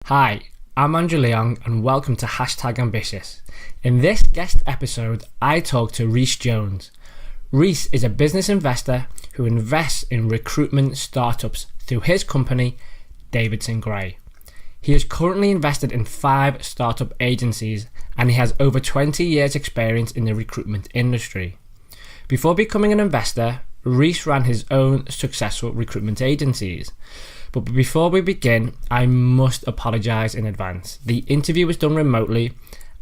Hi, I'm Andrew Leong and welcome to #Ambitious. In this guest episode, I talk to Rhys Jones. Rhys is a business investor who invests in recruitment startups through his company, Davidson Gray. He is currently invested in 5 startup agencies and he has over 20 years experience in the recruitment industry. Before becoming an investor, Rhys ran his own successful recruitment agencies. But before we begin, I must apologise in advance. The interview was done remotely,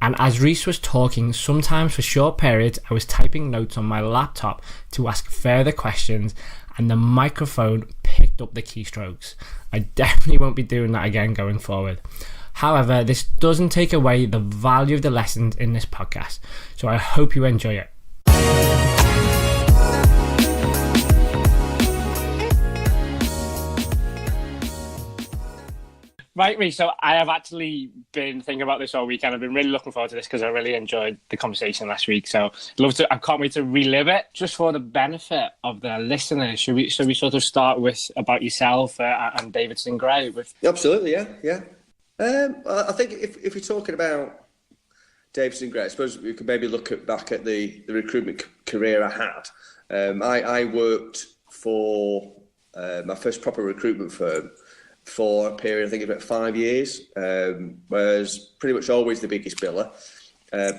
and as Rhys was talking, sometimes for short periods, I was typing notes on my laptop to ask further questions, and the microphone picked up the keystrokes. I definitely won't be doing that again going forward. However, this doesn't take away the value of the lessons in this podcast, so I hope you enjoy it. Right, Rhys, so I have actually been thinking about this all weekend. I've been really looking forward to this because I really enjoyed the conversation last week. So I can't wait to relive it. Just for the benefit of the listeners, should we sort of start with about yourself and Davidson Gray? Absolutely, yeah. I think if we're talking about Davidson Gray, I suppose we could maybe look back at the recruitment career I had. I worked for my first proper recruitment firm for a period, I think, about 5 years, was pretty much always the biggest biller.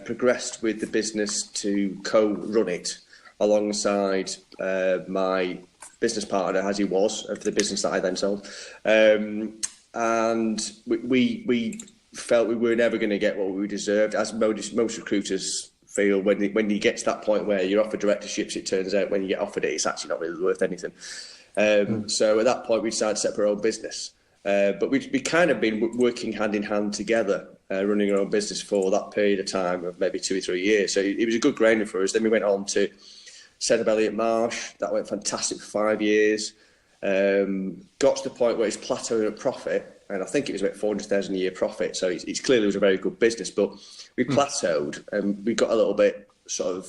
Progressed with the business to co-run it alongside my business partner, as he was, of the business that I then sold. And we felt we were never going to get what we deserved, as most recruiters feel when you get to that point where you're offered directorships. It turns out when you get offered it, it's actually not really worth anything. So at that point, we decided to set up our own business. But we kind of been working hand in hand together, running our own business for that period of time of maybe 2 or 3 years. So it was a good grounding for us. Then we went on to set up Elliott Marsh. That went fantastic for 5 years. Got to the point where it's plateauing at profit, and I think it was about 400,000 a year profit. So it's clearly was a very good business, but we plateaued and we got a little bit sort of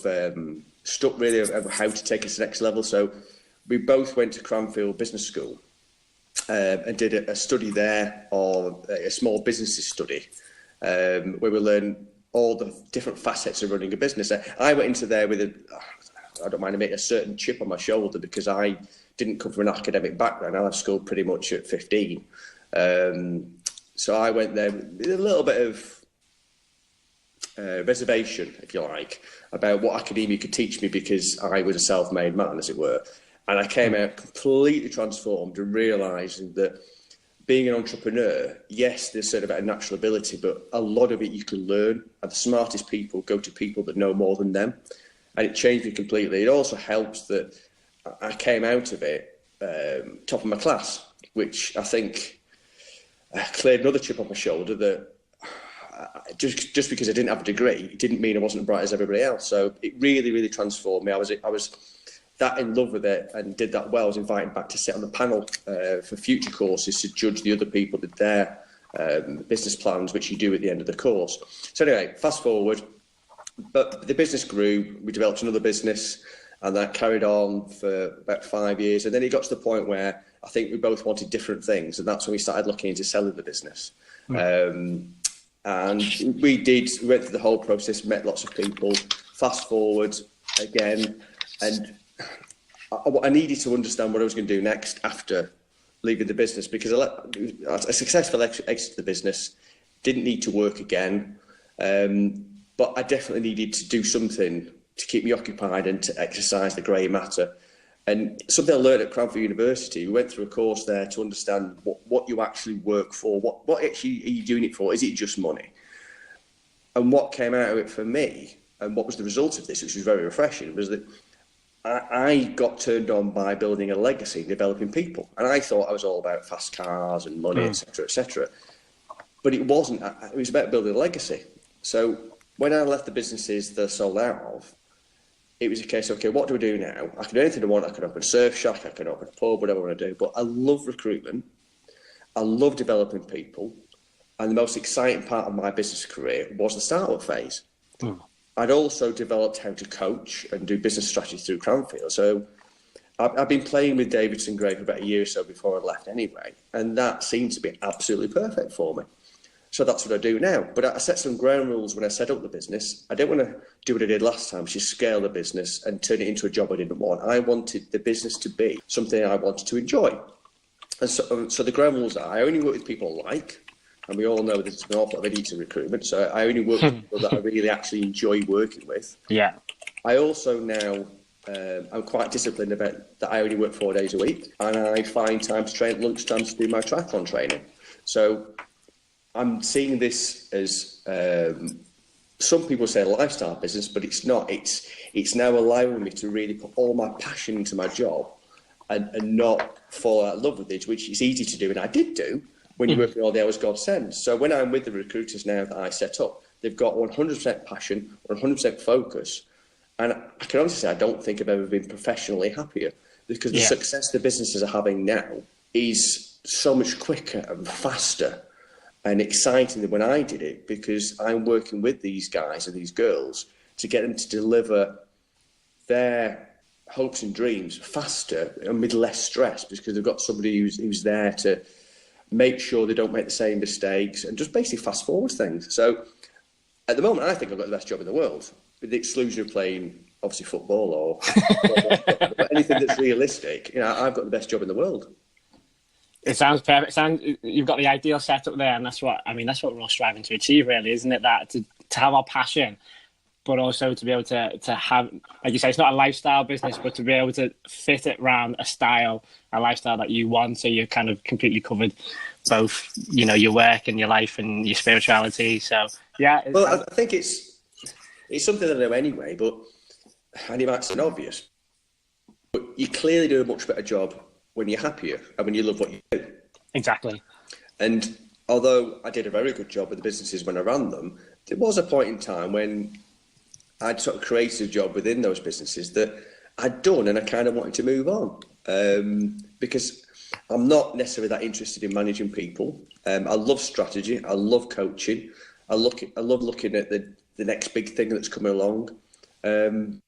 stuck really of how to take us to the next level. So we both went to Cranfield Business School. And did a study there, or a small businesses study, where we learned all the different facets of running a business. I went into there with I don't mind admitting, a certain chip on my shoulder because I didn't come from an academic background. I left school pretty much at 15. So I went there with a little bit of reservation, if you like, about what academia could teach me because I was a self-made man, as it were. And I came out completely transformed and realising that being an entrepreneur, yes, there's sort of a natural ability, but a lot of it you can learn. And the smartest people go to people that know more than them. And it changed me completely. It also helps that I came out of it top of my class, which I think cleared another chip on my shoulder that just because I didn't have a degree, it didn't mean I wasn't as bright as everybody else. So it really, really transformed me. I was that in love with it and did that well. I was invited back to sit on the panel for future courses to judge the other people with their business plans, which you do at the end of the course. So anyway, fast forward, but the business grew. We developed another business and that carried on for about 5 years. And then it got to the point where I think we both wanted different things. And that's when we started looking into selling the business. And we went through the whole process, met lots of people, fast forward again. And I needed to understand what I was going to do next after leaving the business, because a successful exit of the business, didn't need to work again, but I definitely needed to do something to keep me occupied and to exercise the grey matter. And something I learned at Cranfield University, we went through a course there to understand what you actually work for, what actually are you doing it for? Is it just money? And what came out of it for me, and what was the result of this, which was very refreshing, was that I got turned on by building a legacy, developing people. And I thought I was all about fast cars and money, etc., etc. But it wasn't. It was about building a legacy. So when I left the businesses that I sold out of, it was a case of, okay, what do I do now? I can do anything I want. I can open a surf shack, I can open a pub, whatever I want to do. But I love recruitment. I love developing people. And the most exciting part of my business career was the startup phase. I'd also developed how to coach and do business strategy through Cranfield. So I've been playing with Davidson Gray for about a year or so before I left anyway, and that seemed to be absolutely perfect for me. So that's what I do now. But I set some ground rules when I set up the business. I don't want to do what I did last time, which is scale the business and turn it into a job I didn't want. I wanted the business to be something I wanted to enjoy. And so the ground rules are, I only work with people I like, and we all know there's an awful lot of idiots in recruitment, so I only work with people that I really actually enjoy working with. Yeah. I also now, I'm quite disciplined about that I only work 4 days a week, and I find time to train at lunchtime to do my triathlon training. So I'm seeing this as, some people say a lifestyle business, but it's not. It's now allowing me to really put all my passion into my job and not fall out of love with it, which is easy to do, and I did do when you're working all the hours God sends. So when I'm with the recruiters now that I set up, they've got 100% passion, 100% focus. And I can honestly say I don't think I've ever been professionally happier, because the success the businesses are having now is so much quicker and faster and exciting than when I did it, because I'm working with these guys and these girls to get them to deliver their hopes and dreams faster and with less stress, because they've got somebody who's there to make sure they don't make the same mistakes and just basically fast forward things. So at the moment, I think I've got the best job in the world, with the exclusion of playing obviously football or anything that's realistic. You know, I've got the best job in the world. It sounds perfect. You've got the ideal setup there, and that's what we're all striving to achieve, really, isn't it? That to have our passion, but also to be able to have, like you say, it's not a lifestyle business, but to be able to fit it around a lifestyle that you want, so you're kind of completely covered both, you know, your work and your life and your spirituality. So yeah. Well, I think it's something that I know anyway, and it might sound obvious, but you clearly do a much better job when you're happier and when you love what you do. Exactly. And although I did a very good job with the businesses when I ran them, there was a point in time when I'd sort of created a job within those businesses that I'd done, and I kind of wanted to move on, because I'm not necessarily that interested in managing people. I love strategy. I love coaching. I love looking at the next big thing that's coming along. And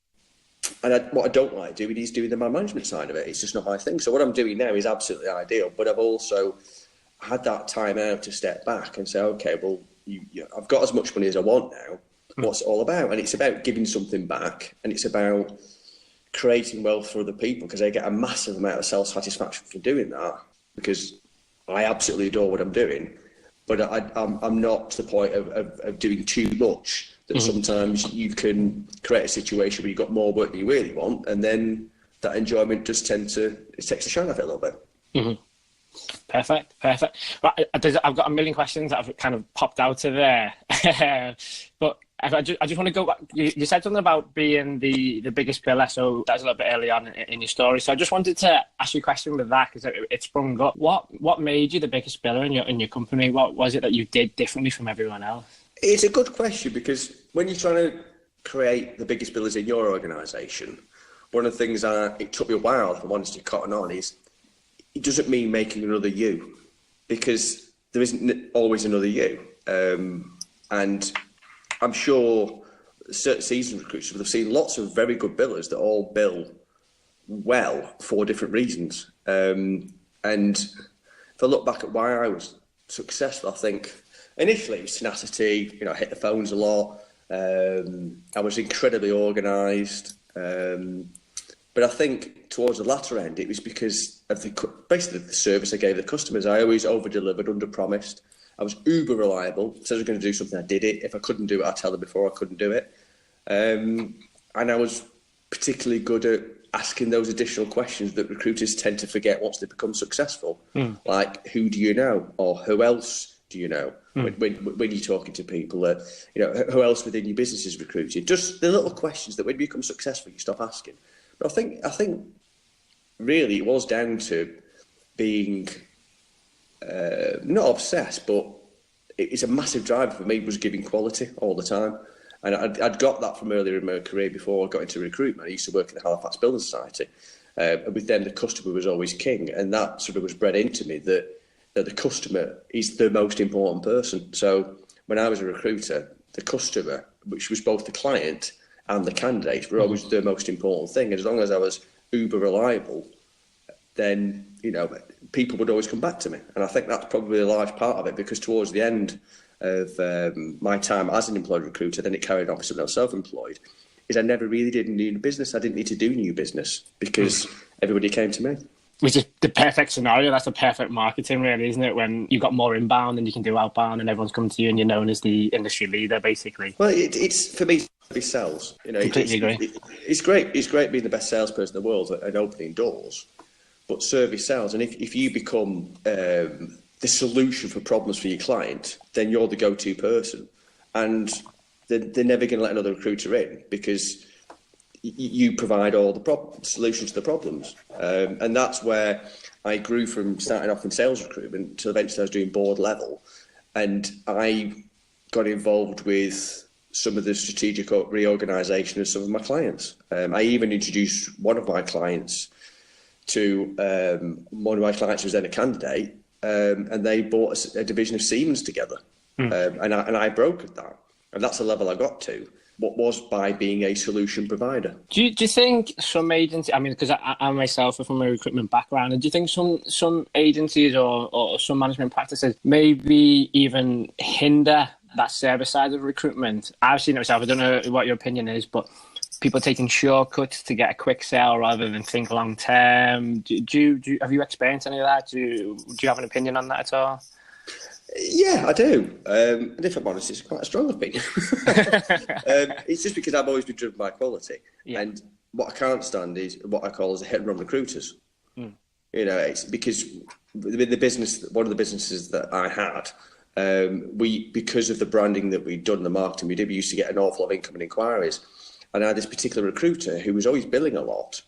what I don't like doing is doing the man management side of it. It's just not my thing. So what I'm doing now is absolutely ideal, but I've also had that time out to step back and say, okay, well, I've got as much money as I want now. What's it all about? And it's about giving something back, and it's about creating wealth for other people, because I get a massive amount of self-satisfaction from doing that, because I absolutely adore what I'm doing, but I'm not to the point of doing too much that sometimes you can create a situation where you've got more work than you really want, and then that enjoyment just takes the shine off it a little bit. Mm-hmm. Perfect. Right, I've got a million questions that have kind of popped out of there, but I just want to go back. You said something about being the biggest biller, so that was a little bit early on in your story. So I just wanted to ask you a question with that, because it sprung up. What made you the biggest biller in your company? What was it that you did differently from everyone else? It's a good question, because when you're trying to create the biggest billers in your organisation, one of the things it took me a while, if I wanted to cotton on, is it doesn't mean making another you, because there isn't always another you. And I'm sure certain seasoned recruiters will have seen lots of very good billers that all bill well for different reasons. And if I look back at why I was successful, I think initially it was tenacity. You know, I hit the phones a lot. I was incredibly organised. But I think towards the latter end, it was because of basically the service I gave the customers. I always over-delivered, under-promised. I was uber reliable. Said I was going to do something, I did it. If I couldn't do it, I'd tell them before I couldn't do it. And I was particularly good at asking those additional questions that recruiters tend to forget once they become successful. Like, who do you know? Or who else do you know? When you're talking to people, you know, who else within your business is recruited? Just the little questions that when you become successful, you stop asking. But I think really it was down to being not obsessed, but it's a massive driver for me, was giving quality all the time. And I'd got that from earlier in my career before I got into recruitment. I used to work in the Halifax Building Society. And with them, the customer was always king. And that sort of was bred into me, that the customer is the most important person. So when I was a recruiter, the customer, which was both the client and the candidate, were always the most important thing. And as long as I was uber reliable, then, people would always come back to me. And I think that's probably a large part of it, because towards the end of my time as an employed recruiter, then it carried on for someone else self-employed, is I never really did new business. I didn't need to do new business because everybody came to me. Which is the perfect scenario. That's the perfect marketing, really, isn't it? When you've got more inbound and you can do outbound and everyone's coming to you and you're known as the industry leader, basically. Well, it's for me, it sells. Completely agree. It's great. It's great being the best salesperson in the world and opening doors, but service sells. And if you become the solution for problems for your client, then you're the go-to person. And they're never going to let another recruiter in, because you provide all the solutions to the problems. And that's where I grew from starting off in sales recruitment to eventually I was doing board level. And I got involved with some of the strategic reorganisation of some of my clients. I even introduced one of my clients to who was then a candidate, and they bought a division of Siemens together. And I brokered that. And that's the level I got to. What was by being a solution provider. Do you think some agencies, because I myself are from a recruitment background, and do you think some agencies or some management practices maybe even hinder that service side of recruitment? I've seen it myself. I don't know what your opinion is, but people taking shortcuts to get a quick sale rather than think long term. Have you experienced any of that? Do you have an opinion on that at all? Yeah, I do. And if I'm honest, it's quite a strong opinion. It's just because I've always been driven by quality. Yeah. And what I can't stand is what I call as a hit and run recruiters. It's because the business, one of the businesses that I had, because of the branding that we'd done, the marketing we used to get an awful lot of incoming inquiries. And I had this particular recruiter who was always billing a lot,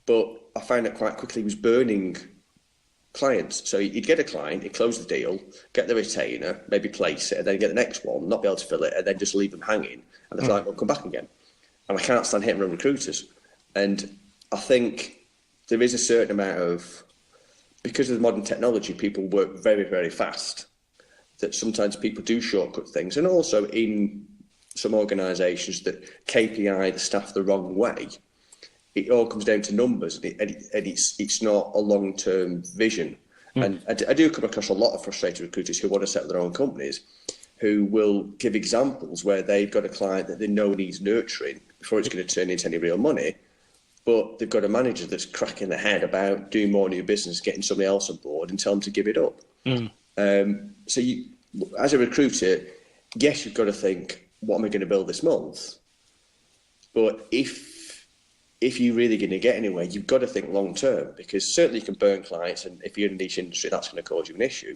but I found that quite quickly he was burning clients. So he'd get a client, he'd close the deal, get the retainer, maybe place it, and then get the next one, not be able to fill it, and then just leave them hanging, and the client will come back again. And I can't stand hit and run recruiters. And I think there is a certain amount of, because of the modern technology, people work very, very fast, that sometimes people do shortcut things. And also in some organisations that KPI the staff the wrong way, it all comes down to numbers, and it's not a long-term vision. And I do come across a lot of frustrated recruiters who want to set up their own companies, who will give examples where they've got a client that they know needs nurturing before it's going to turn into any real money, but they've got a manager that's cracking their head about doing more new business, getting somebody else on board, and tell them to give it up. So you, as a recruiter, yes, you've got to think, what am I going to build this month? But if you're really going to get anywhere, you've got to think long term, because certainly you can burn clients, and if you're in a niche industry, that's going to cause you an issue.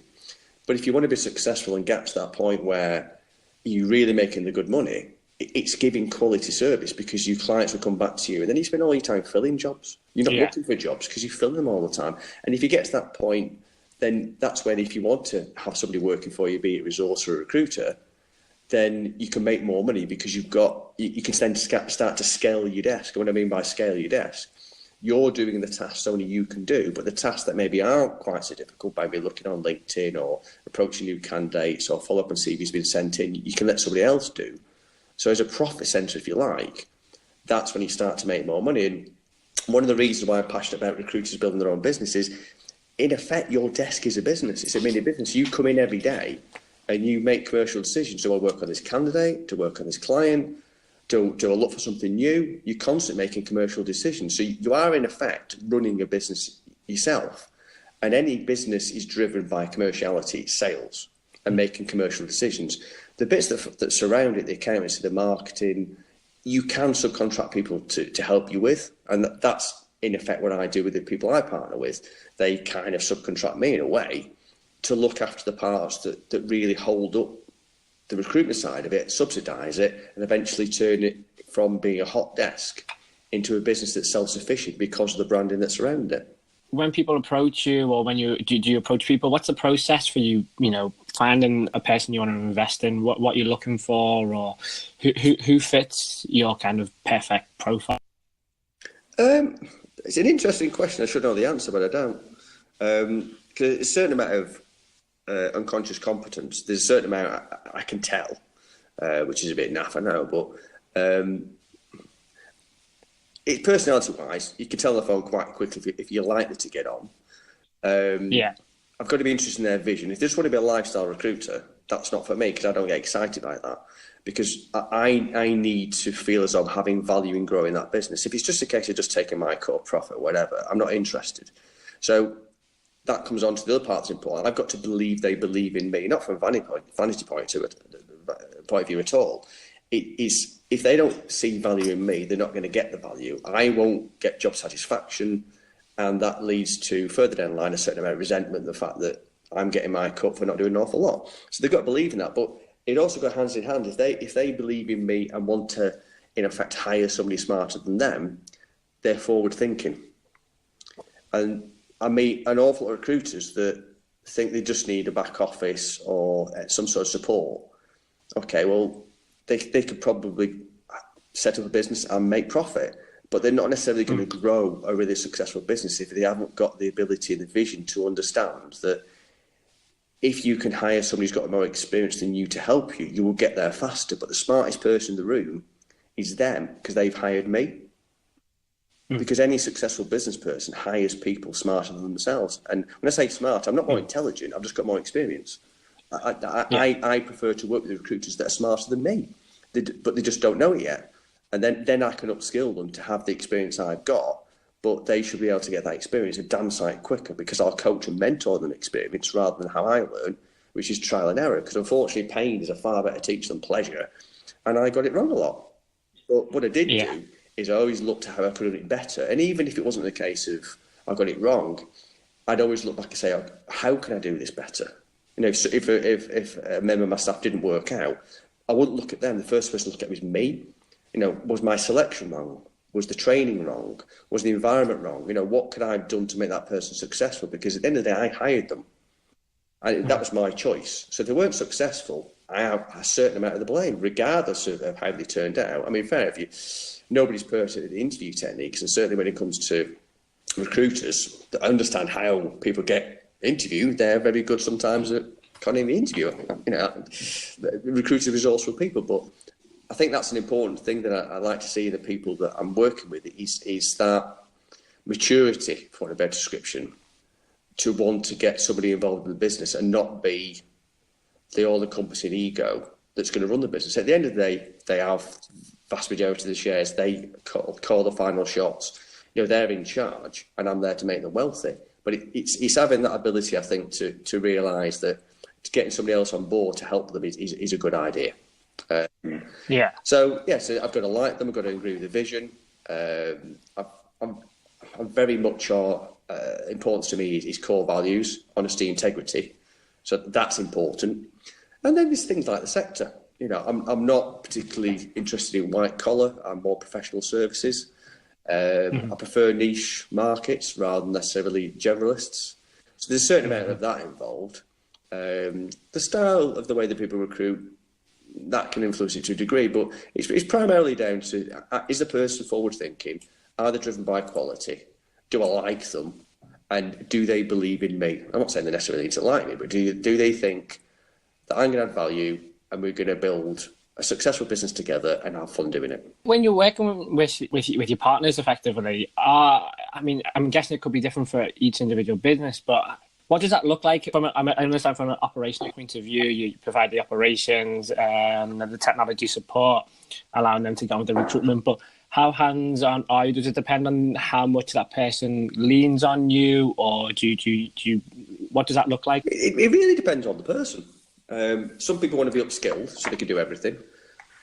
But if you want to be successful and get to that point where you're really making the good money, it's giving quality service, because your clients will come back to you, and then you spend all your time filling jobs. You're not looking for jobs because you fill them all the time. And if you get to that point, then that's when, if you want to have somebody working for you, be it a resource or a recruiter, then you can make more money, because you can then start to scale your desk. And what I mean by scale your desk, you're doing the tasks only you can do, but the tasks that maybe aren't quite so difficult, by maybe looking on LinkedIn or approaching new candidates or follow up on CVs being sent in, you can let somebody else do. So as a profit centre, if you like, that's when you start to make more money. And one of the reasons why I'm passionate about recruiters building their own business is, in effect, your desk is a business. It's a mini business. You come in every day and you make commercial decisions. Do I work on this candidate? Do I work on this client? Do I look for something new? You're constantly making commercial decisions. So you are, in effect, running a business yourself. And any business is driven by commerciality, sales, and making commercial decisions. The bits that surround it, the accountancy, the marketing, you can subcontract people to help you with. And that's, in effect, what I do with the people I partner with. They kind of subcontract me in a way to look after the parts that really hold up the recruitment side of it, subsidise it, and eventually turn it from being a hot desk into a business that's self-sufficient because of the branding that's around it. When people approach you, or when do you approach people, what's the process for you, finding a person you want to invest in, what you're looking for, or who fits your kind of perfect profile? It's an interesting question. I should know the answer, but I don't. Because a certain amount of unconscious competence, there's a certain amount I can tell, which is a bit naff, I know, but It personality-wise, you can tell on the phone quite quickly if you're likely to get on. Yeah. I've got to be interested in their vision. If they just want to be a lifestyle recruiter, that's not for me because I don't get excited by that. Because I need to feel as though I'm having value in growing that business. If it's just a case of just taking my cut of profit or whatever, I'm not interested. So that comes on to the other part that's important. I've got to believe they believe in me, not from a vanity point of view at all. It is, if they don't see value in me, they're not going to get the value. I won't get job satisfaction, and that leads to further down the line a certain amount of resentment, the fact that I'm getting my cut for not doing an awful lot. So they've got to believe in that, but it also goes hands in hand. If they believe in me and want to, in effect, hire somebody smarter than them, they're forward thinking. And I meet an awful lot of recruiters that think they just need a back office or some sort of support. Okay, well, they could probably set up a business and make profit, but they're not necessarily going to grow a really successful business if they haven't got the ability and the vision to understand that if you can hire somebody who's got more experience than you to help you, you will get there faster. But the smartest person in the room is them because they've hired me. Because any successful business person hires people smarter than themselves. And when I say smart, I'm not more intelligent. I've just got more experience. I prefer to work with recruiters that are smarter than me, but they just don't know it yet. And then I can upskill them to have the experience I've got. But they should be able to get that experience a damn sight quicker because I'll coach and mentor them experience rather than how I learn, which is trial and error. Because unfortunately, pain is a far better teacher than pleasure. And I got it wrong a lot. But what I did do is I always looked at how I could have done it better. And even if it wasn't the case of I got it wrong, I'd always look back and say, oh, how can I do this better? You know, if a member of my staff didn't work out, I wouldn't look at them. The first person to look at was me. You know, was my selection wrong? Was the training wrong? Was the environment wrong? You know, what could I have done to make that person successful? Because at the end of the day, I hired them. And that was my choice. So if they weren't successful, I have a certain amount of the blame, regardless of how they turned out. I mean, fair enough, nobody's perfect at the interview techniques. And certainly when it comes to recruiters that understand how people get interviewed, they're very good sometimes at can't even interview. You know, recruiters are resourceful people, but I think that's an important thing that I like to see in the people that I'm working with is that maturity, for a better description, to want to get somebody involved in the business and not be the all-encompassing ego that's going to run the business. At the end of the day, they have vast majority of the shares. They call the final shots. You know, they're in charge, and I'm there to make them wealthy. But it's having that ability, I think, to realise that getting somebody else on board to help them is a good idea. So I've got to like them. I've got to agree with the vision. I'm very much importance to me is core values, honesty, integrity. So that's important. And then there's things like the sector. You know, I'm not particularly interested in white collar. I'm more professional services. I prefer niche markets rather than necessarily generalists. So there's a certain amount of that involved. The style of the way that people recruit, that can influence it to a degree, but it's primarily down to, is the person forward thinking? Are they driven by quality? Do I like them? And do they believe in me? I'm not saying they necessarily need to like me, but do they think that I'm going to add value and we're going to build a successful business together and have fun doing it? When you're working with your partners effectively, I mean, I'm guessing it could be different for each individual business, but what does that look like? I understand from an operational point of view, you provide the operations and the technology support, allowing them to go into recruitment. But how hands-on are you? Does it depend on how much that person leans on you, or do you what does that look like? It really depends on the person. Some people want to be upskilled so they can do everything,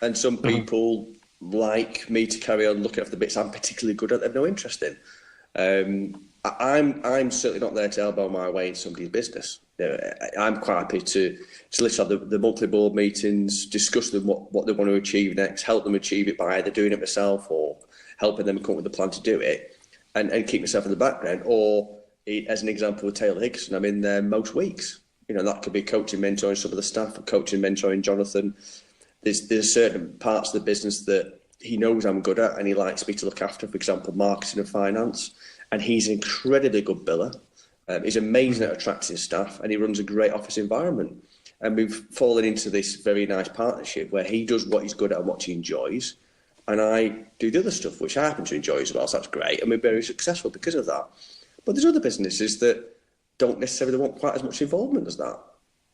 and some people like me to carry on looking after the bits I'm particularly good at. They have no interest in. I'm certainly not there to elbow my way in somebody's business. You know, I'm quite happy to listen to the monthly board meetings, discuss with them what they want to achieve next, help them achieve it by either doing it myself or helping them come up with a plan to do it, and keep myself in the background. Or, as an example, with Taylor Hickson, I'm in there most weeks. You know, that could be coaching, mentoring some of the staff, or coaching, mentoring Jonathan. There's certain parts of the business that he knows I'm good at and he likes me to look after, for example, marketing and finance. And he's an incredibly good biller. He's amazing at attracting staff, and he runs a great office environment. And we've fallen into this very nice partnership where he does what he's good at and what he enjoys, and I do the other stuff, which I happen to enjoy as well. So that's great, and we're very successful because of that. But there's other businesses that don't necessarily want quite as much involvement as that.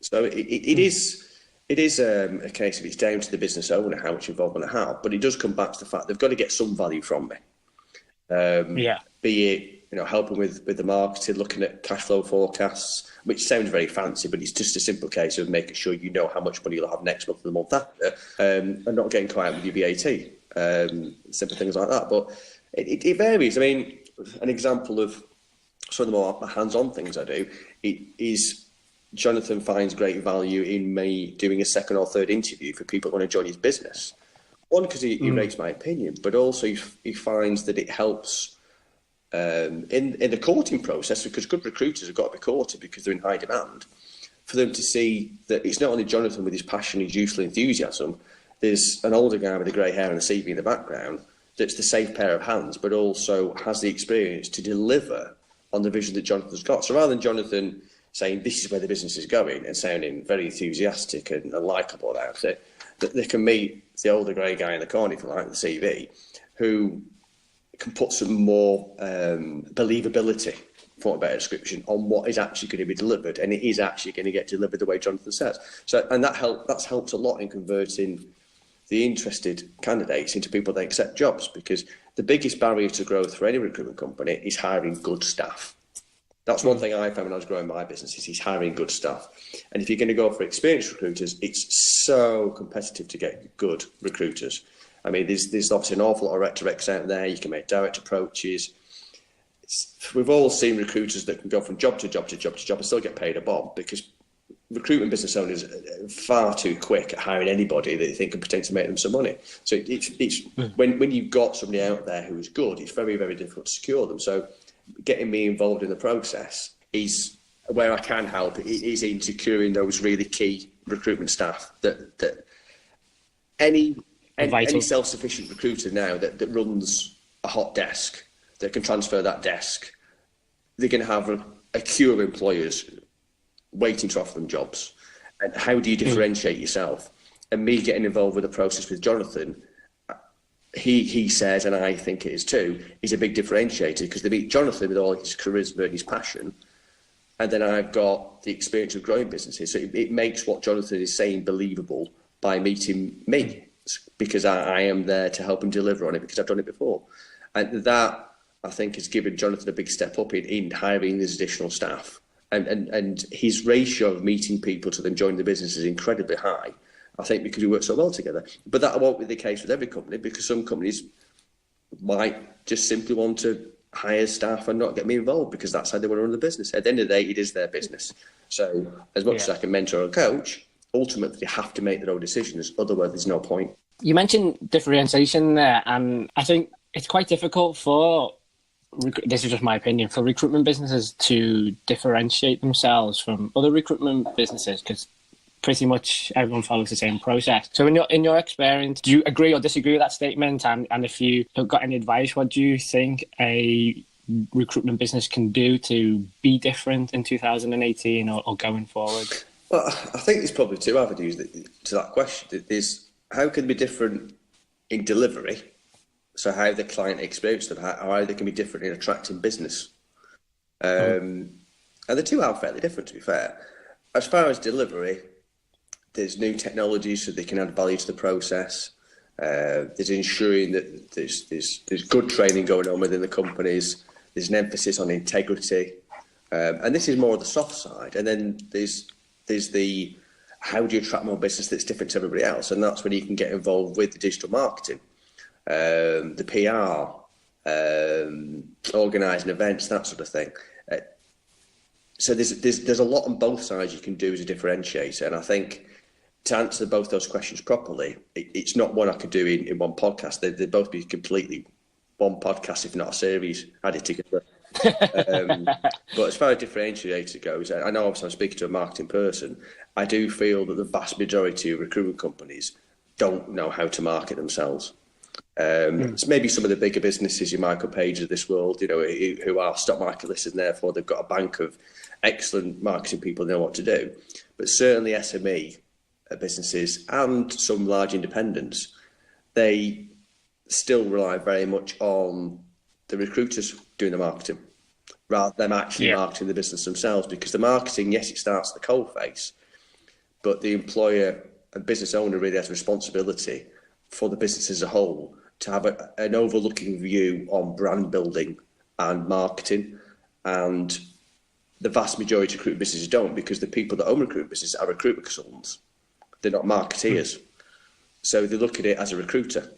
So it is a case of it's down to the business owner how much involvement they have, but it does come back to the fact they've got to get some value from me. Be it helping with the marketing, looking at cash flow forecasts, which sounds very fancy, but it's just a simple case of making sure you know how much money you'll have next month and the month after, and not getting caught out with your VAT, simple things like that. But it varies. I mean, an example of some of the more hands-on things I do is Jonathan finds great value in me doing a second or third interview for people who want to join his business. One, because he rates my opinion, but also he finds that it helps in the courting process, because good recruiters have got to be courted because they're in high demand, for them to see that it's not only Jonathan with his passion, his youthful enthusiasm, there's an older guy with a grey hair and a CV in the background that's the safe pair of hands, but also has the experience to deliver on the vision that Jonathan's got. So rather than Jonathan saying this is where the business is going and sounding very enthusiastic and likeable about it, that they can meet the older grey guy in the corner, if you like, the CV, who can put some more believability, for a better description, on what is actually going to be delivered, and it is actually going to get delivered the way Jonathan says. So, and that's helped a lot in converting the interested candidates into people that accept jobs, because the biggest barrier to growth for any recruitment company is hiring good staff. That's one thing I found when I was growing my business, is hiring good staff. And if you're going to go for experienced recruiters, it's so competitive to get good recruiters. I mean, there's obviously an awful lot of rec-to-recs out there. You can make direct approaches. We've all seen recruiters that can go from job to job to job to job and still get paid a bomb, because recruitment business owners are far too quick at hiring anybody that they think can potentially make them some money. So when you've got somebody out there who is good, it's very, very difficult to secure them. So getting me involved in the process is where I can help. It is in securing those really key recruitment staff that any self-sufficient recruiter now that runs a hot desk, that can transfer that desk, they're going to have a queue of employers waiting to offer them jobs. And how do you differentiate yourself? And me getting involved with the process with Jonathan, he says, and I think it is too, is a big differentiator, because they meet Jonathan with all his charisma and his passion, and then I've got the experience of growing businesses. So it makes what Jonathan is saying believable by meeting me, because I am there to help him deliver on it, because I've done it before. And that, I think, has given Jonathan a big step up in hiring these additional staff. And his ratio of meeting people to them joining the business is incredibly high, I think, because we work so well together. But that won't be the case with every company, because some companies might just simply want to hire staff and not get me involved, because that's how they want to run the business. At the end of the day, it is their business. So as much as I can mentor and coach, ultimately they have to make their own decisions. Otherwise, there's no point. You mentioned differentiation there, and I think it's quite difficult for, this is just my opinion, for recruitment businesses to differentiate themselves from other recruitment businesses, because pretty much everyone follows the same process. So in your experience, do you agree or disagree with that statement? And if you have got any advice, what do you think a recruitment business can do to be different in 2018 or going forward? Well, I think there's probably two avenues to that question. There's how can they be different in delivery, so how the client experience them, how they can be different in attracting business. And the two are fairly different, to be fair. As far as delivery, there's new technologies so they can add value to the process. There's ensuring that there's good training going on within the companies. There's an emphasis on integrity. And this is more of the soft side. And then there's the how do you attract more business that's different to everybody else? And that's when you can get involved with the digital marketing, the PR, organising events, that sort of thing. So there's a lot on both sides you can do as a differentiator. And I think to answer both those questions properly, it's not one I could do in one podcast. They'd both be completely one podcast, if not a series, added together. But as far as differentiator goes, I know obviously I'm speaking to a marketing person. I do feel that the vast majority of recruitment companies don't know how to market themselves. It's maybe some of the bigger businesses, your Michael Pages of this world, who are stock market listed, and therefore they've got a bank of excellent marketing people who know what to do. But certainly SME businesses and some large independents, they still rely very much on the recruiters doing the marketing, rather than them actually marketing the business themselves. Because the marketing, yes, it starts at the coalface, but the employer and business owner really has a responsibility for the business as a whole to have an overlooking view on brand building and marketing. And the vast majority of recruitment businesses don't, because the people that own recruitment businesses are recruitment consultants. They're not marketeers. So they look at it as a recruiter.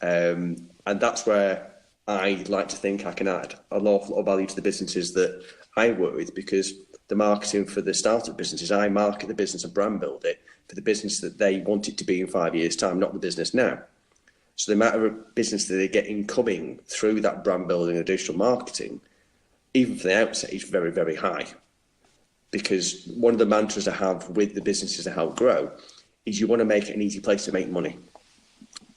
And that's where I like to think I can add an awful lot of value to the businesses that I work with, because the marketing for the startup businesses, I market the business and brand build it for the business that they want it to be in 5 years' time, not the business now. So the amount of business that they get incoming through that brand building and digital marketing, even from the outset, is very, very high. Because one of the mantras I have with the businesses to help grow is you want to make it an easy place to make money.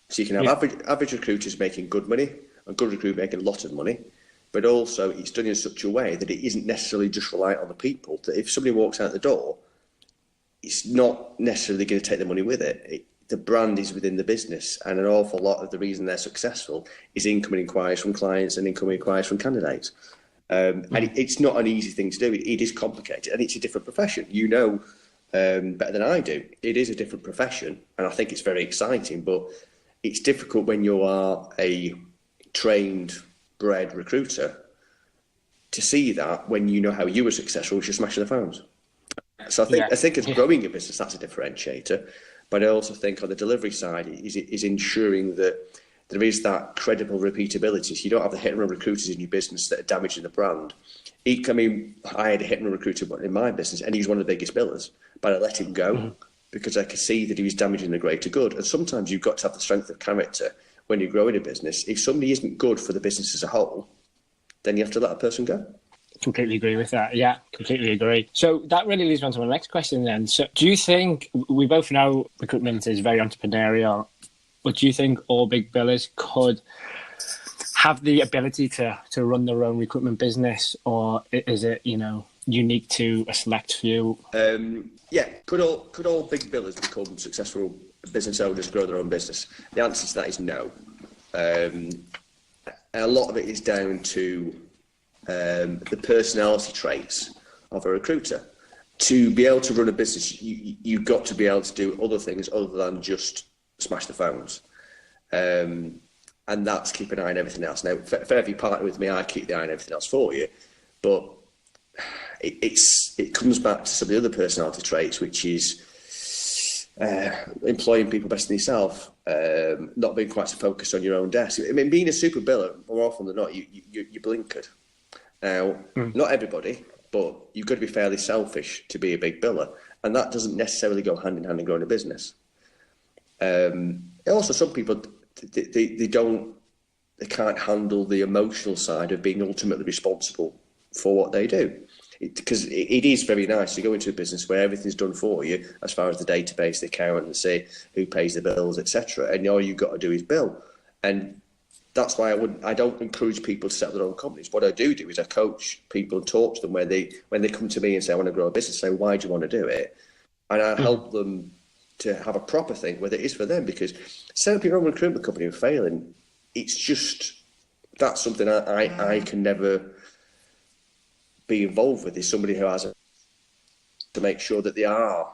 So you can have average recruiters making good money and good recruiters making a lot of money, but also it's done in such a way that it isn't necessarily just reliant on the people. That if somebody walks out the door, it's not necessarily going to take the money with it. The brand is within the business, and an awful lot of the reason they're successful is incoming inquiries from clients and incoming inquiries from candidates. And it's not an easy thing to do. It is complicated, and it's a different profession. You know better than I do. It is a different profession, and I think it's very exciting, but it's difficult when you are a trained, bred recruiter to see that when you know how you were successful, which is smashing the phones. So I think as growing a business, that's a differentiator. But I also think on the delivery side is ensuring that there is that credible repeatability. So you don't have the hit and run recruiters in your business that are damaging the brand. I mean, I had a hit and run recruiter in my business, and he's one of the biggest billers, but I let him go because I could see that he was damaging the greater good. And sometimes you've got to have the strength of character when you're growing a business. If somebody isn't good for the business as a whole, then you have to let a person go. Completely agree with that. Yeah, completely agree. So that really leads on to my next question then. So do you think, we both know recruitment is very entrepreneurial, but do you think all big billers could have the ability to run their own recruitment business, or is it, unique to a select few? Could all big billers become successful business owners, grow their own business? The answer to that is no. A lot of it is down to the personality traits of a recruiter. To be able to run a business, you've got to be able to do other things other than just smash the phones. And that's keep an eye on everything else. Now, for every partner with me, I keep the eye on everything else for you. But it comes back to some of the other personality traits, which is employing people better than yourself, not being quite so focused on your own desk. I mean, being a super biller, more often than not, you're blinkered. Now, not everybody, but you've got to be fairly selfish to be a big biller, and that doesn't necessarily go hand in hand in growing a business. Also, some people they can't handle the emotional side of being ultimately responsible for what they do, because it is very nice to go into a business where everything's done for you as far as the database, the account, and say who pays the bills, etc. And all you've got to do is bill. And that's why I don't encourage people to set up their own companies. What I do is I coach people and talk to them when they come to me and say I want to grow a business. Say, why do you want to do it? And I help them to have a proper think whether it is for them, because setting up your own recruitment company and failing, that's something I can never be involved with. Is somebody who has to make sure that they are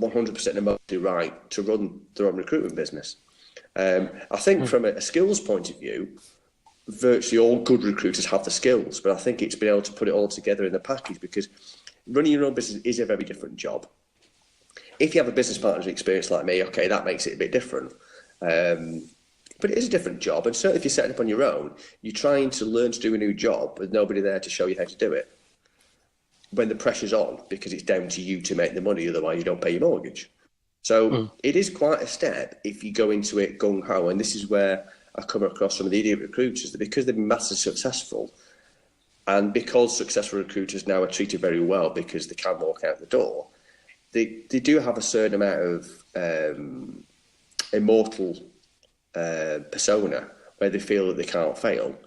100% emotionally right to run their own recruitment business. I think from a skills point of view, virtually all good recruiters have the skills, but I think it's been able to put it all together in the package, because running your own business is a very different job. If you have a business partner's experience like me, okay, that makes it a bit different. But it is a different job, and certainly if you're setting up on your own, you're trying to learn to do a new job with nobody there to show you how to do it. When the pressure's on, because it's down to you to make the money, otherwise you don't pay your mortgage. So it is quite a step if you go into it gung-ho, and this is where I come across some of the idiot recruiters, that because they've been massively successful, and because successful recruiters now are treated very well because they can walk out the door, they do have a certain amount of immortal persona where they feel that they can't fail,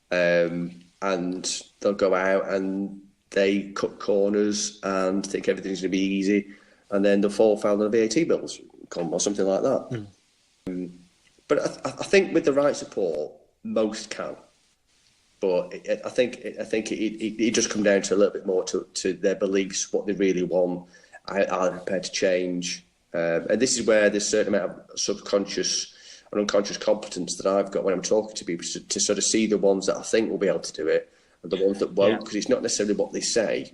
and they'll go out and they cut corners and think everything's going to be easy, and then they'll fall foul on the VAT bills come or something like that. But But I think with the right support, most can. But I think it just comes down to a little bit more to their beliefs, what they really want, are they prepared to change. And this is where there's a certain amount of subconscious and unconscious competence that I've got when I'm talking to people, to sort of see the ones that I think will be able to do it and the ones that won't, because it's not necessarily what they say,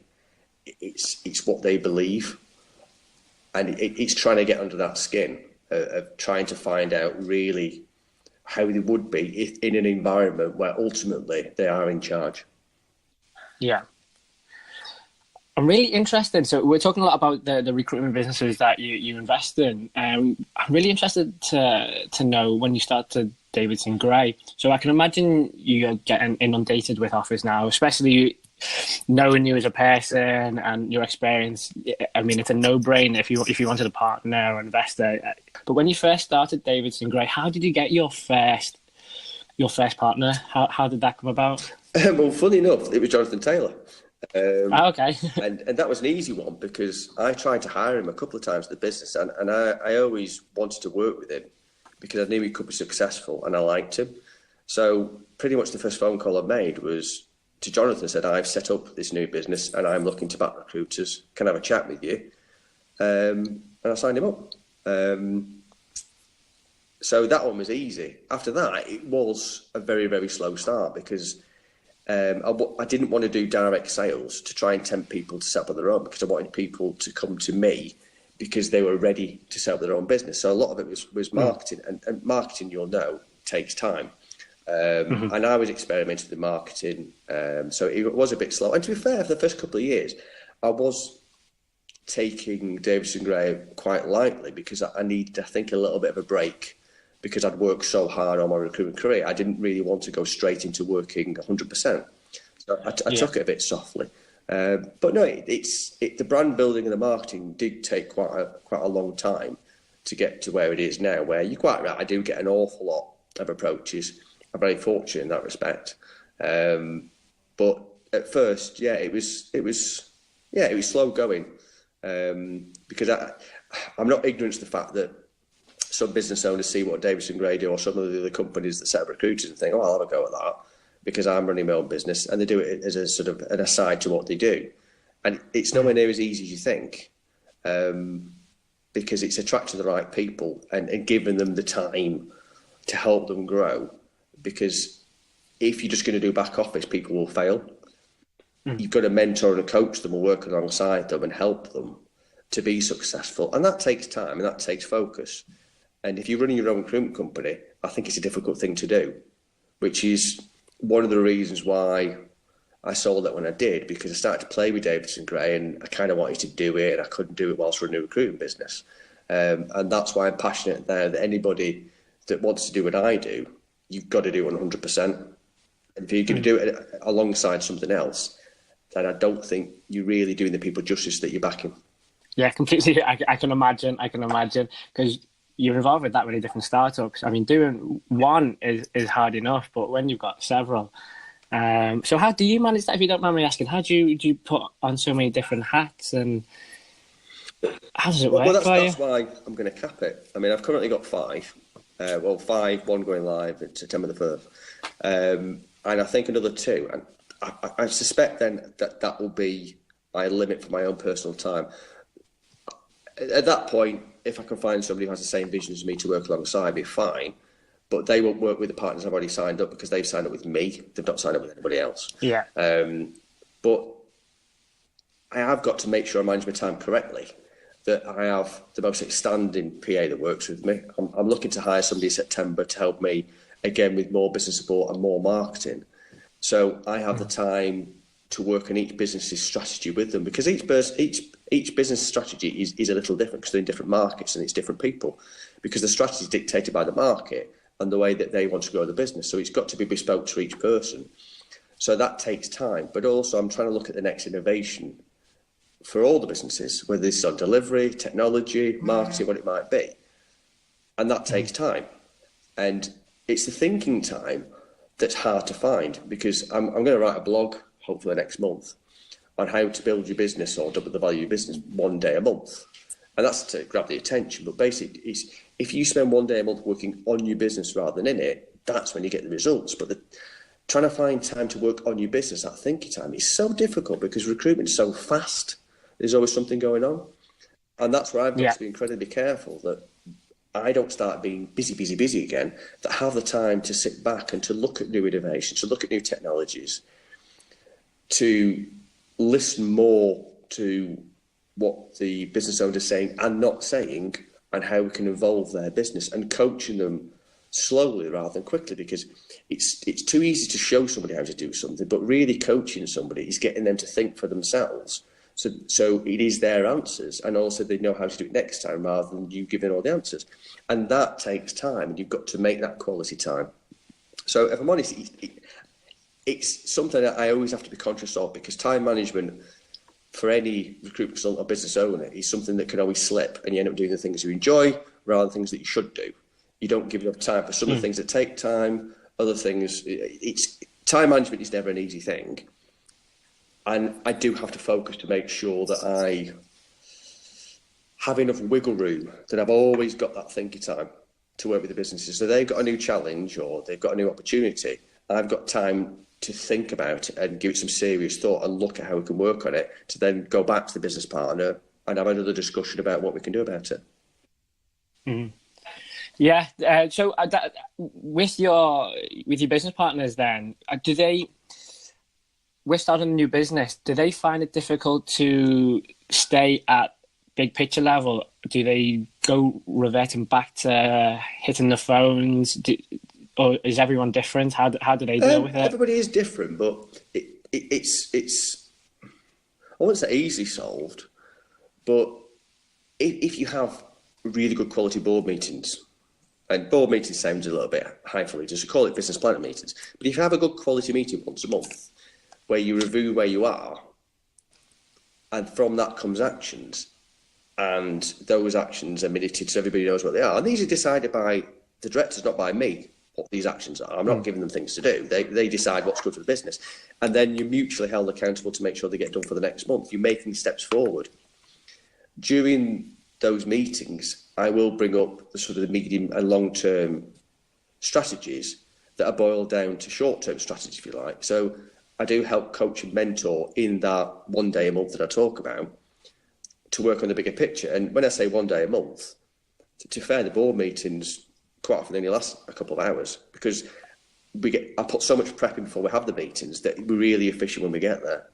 it's what they believe. And it's trying to get under that skin of trying to find out really how they would be if in an environment where ultimately they are in charge. Yeah. I'm really interested. So we're talking a lot about the recruitment businesses that you invest in. I'm really interested to know when you started Davidson Gray. So I can imagine you're getting inundated with offers now, especially knowing you as a person and your experience. I mean, it's a no-brainer if you wanted a partner or investor. But when you first started Davidson Gray, how did you get your first partner? How did that come about? Well, funny enough, it was Jonathan Taylor. Okay. and that was an easy one because I tried to hire him a couple of times in the business, and I always wanted to work with him because I knew he could be successful and I liked him. So pretty much the first phone call I made was to Jonathan. Said, I've set up this new business and I'm looking to back recruiters. Can I have a chat with you? And I signed him up. So that one was easy. After that, it was a very, very slow start because I didn't want to do direct sales to try and tempt people to set up on their own, because I wanted people to come to me because they were ready to set up their own business. So a lot of it was marketing, and marketing, you'll know, takes time. And I was experimenting with marketing, so it was a bit slow. And to be fair, for the first couple of years, I was taking Davidson Gray quite lightly because I needed, I think, a little bit of a break, because I'd worked so hard on my recruitment career. I didn't really want to go straight into working 100%. So I took it a bit softly. But no, the brand building and the marketing did take quite a long time to get to where it is now, where you're quite right, I do get an awful lot of approaches. I'm very fortunate in that respect. But at first, it was slow going, because I'm not ignorant to the fact that some business owners see what Davidson Gray do, or some of the other companies that set up recruiters, and think, oh, I'll have a go at that because I'm running my own business, and they do it as a sort of an aside to what they do. And it's nowhere near as easy as you think, because it's attracting the right people and giving them the time to help them grow. Because if you're just going to do back office, people will fail. You've got to mentor and coach them and work alongside them and help them to be successful. And that takes time and that takes focus. And if you're running your own recruitment company, I think it's a difficult thing to do, which is one of the reasons why I sold it when I did, because I started to play with Davidson Gray and I kind of wanted to do it, and I couldn't do it whilst running a recruitment business. And that's why I'm passionate there that anybody that wants to do what I do, you've got to do 100%. And if you're going to do it alongside something else, then I don't think you're really doing the people justice that you're backing. Yeah, completely. I can imagine, because you're involved with that many different startups. I mean, doing one is hard enough, but when you've got several. So how do you manage that, if you don't mind me asking? How do you put on so many different hats, and how does it work? Well, that's why I'm going to cap it. I mean, I've currently got 5. 5, one going live at September the 1st. And I think another 2. And I suspect then that will be my limit for my own personal time. At that point, if I can find somebody who has the same vision as me to work alongside me, fine. But they won't work with the partners I've already signed up, because they've signed up with me. They've not signed up with anybody else. Yeah. But I have got to make sure I manage my time correctly, that I have the most outstanding PA that works with me. I'm looking to hire somebody in September to help me, again, with more business support and more marketing. So I have the time to work on each business's strategy with them, because each business strategy is a little different, because they're in different markets and it's different people, because the strategy is dictated by the market and the way that they want to grow the business. So it's got to be bespoke to each person. So that takes time. But also I'm trying to look at the next innovation for all the businesses, whether this is on delivery, technology, marketing, what it might be. And that takes time. And it's the thinking time that's hard to find, because I'm going to write a blog, hopefully next month, on how to build your business or double the value of your business one day a month. And that's to grab the attention. But basically, if you spend one day a month working on your business rather than in it, that's when you get the results. But trying to find time to work on your business, that thinking time, is so difficult because recruitment is so fast. There's always something going on. And that's where I've got to be incredibly careful that I don't start being busy again, that have the time to sit back and to look at new innovations, to look at new technologies, to listen more to what the business owner is saying and not saying, and how we can evolve their business, and coaching them slowly rather than quickly, because it's too easy to show somebody how to do something, but really coaching somebody is getting them to think for themselves. So it is their answers, and also they know how to do it next time rather than you giving all the answers. And that takes time, and you've got to make that quality time. So if I'm honest, it's something that I always have to be conscious of, because time management for any recruitment consultant or business owner is something that can always slip, and you end up doing the things you enjoy rather than things that you should do. You don't give enough time for some of the things that take time, other things. Time management is never an easy thing. And I do have to focus to make sure that I have enough wiggle room, that I've always got that thinking time to work with the businesses. So they've got a new challenge or they've got a new opportunity. I've got time to think about it and give it some serious thought and look at how we can work on it, to then go back to the business partner and have another discussion about what we can do about it. Mm-hmm. Yeah. So with your business partners, then we're starting a new business. Do they find it difficult to stay at big picture level? Do they go reverting back to hitting the phones? Or is everyone different? How do they deal with it? Everybody is different, but it's I wouldn't say easily solved, but if you have really good quality board meetings, and board meetings sounds a little bit highfalutin, just call it business planning meetings, but if you have a good quality meeting once a month where you review where you are, and from that comes actions, and those actions are minuted so everybody knows what they are, and these are decided by the directors, not by me, what these actions are. I'm not giving them things to do. They decide what's good for the business. And then you're mutually held accountable to make sure they get done for the next month. You're making steps forward. During those meetings, I will bring up the sort of the medium and long-term strategies that are boiled down to short-term strategies, if you like. So I do help coach and mentor in that one day a month that I talk about to work on the bigger picture. And when I say one day a month, to fair, the board meetings quite often only last a couple of hours, because I put so much prep in before we have the meetings that we're really efficient when we get there.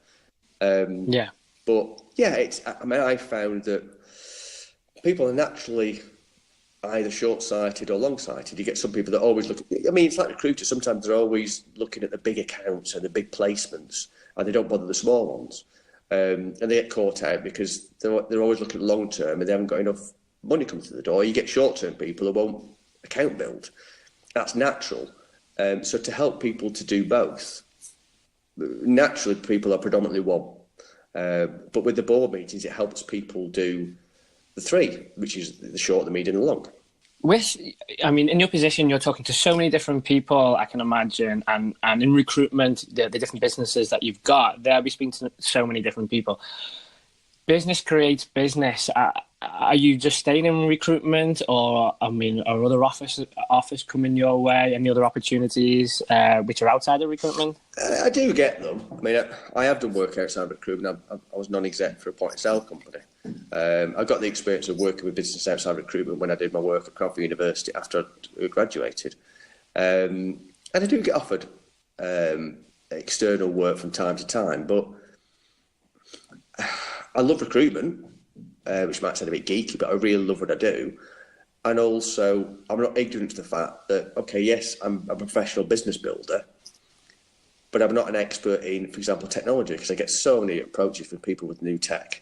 But yeah, I found that people are naturally either short-sighted or long-sighted. You get some people that always look. It's like recruiters. Sometimes they're always looking at the big accounts and the big placements, and they don't bother the small ones. And they get caught out because they're always looking at long-term, and they haven't got enough money coming through the door. You get short-term people who won't account build. That's natural. So to help people to do both, naturally people are predominantly one. But with the board meetings, it helps people do the three, which is the short, the medium, and the long. In your position, you're talking to so many different people, I can imagine, and in recruitment, the different businesses that you've got, they'll be speaking to so many different people. Business creates business. Are you just staying in recruitment, or are other offers coming your way? Any other opportunities which are outside of recruitment? I do get them. I have done work outside recruitment. I was non-exec for a point of sale company. I got the experience of working with business outside recruitment when I did my work at Coventry University after I graduated. And I do get offered external work from time to time, but I love recruitment, which might sound a bit geeky, but I really love what I do. And also, I'm not ignorant to the fact that, okay, yes, I'm a professional business builder, but I'm not an expert in, for example, technology, because I get so many approaches from people with new tech.